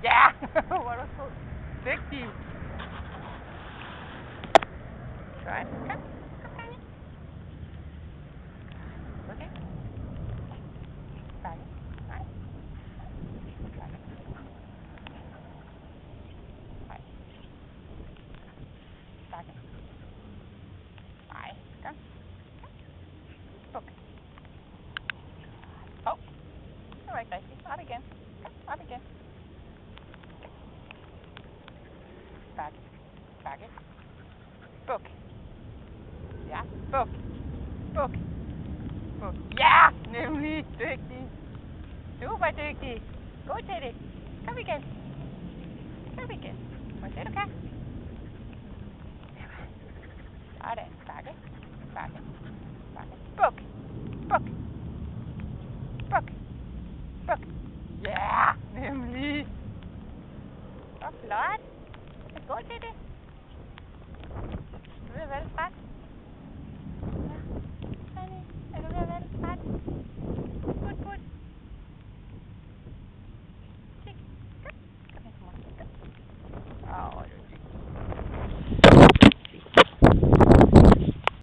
Ja! Hvor er du god. Dygtig. Godt. Kom. Kom, Daniel. Okay. Bakke. Nej. Bakke. Nej. Bakke. Nej. Kom. Buk. Hov. Det var ikke rigtigt. Op igen. Kom. Op igen. Bakke. Bakke. Buk. Ja, buk. Buk. Buk. Ja, nemlig. Dygtig. Super dygtig. God til det. Kom igen. Kom igen. Må jeg se, du kan? Sådan. Bakke. Bakke. Bakke. Buk. Buk. Buk. Buk. Ja, nemlig. Så flot. God til det.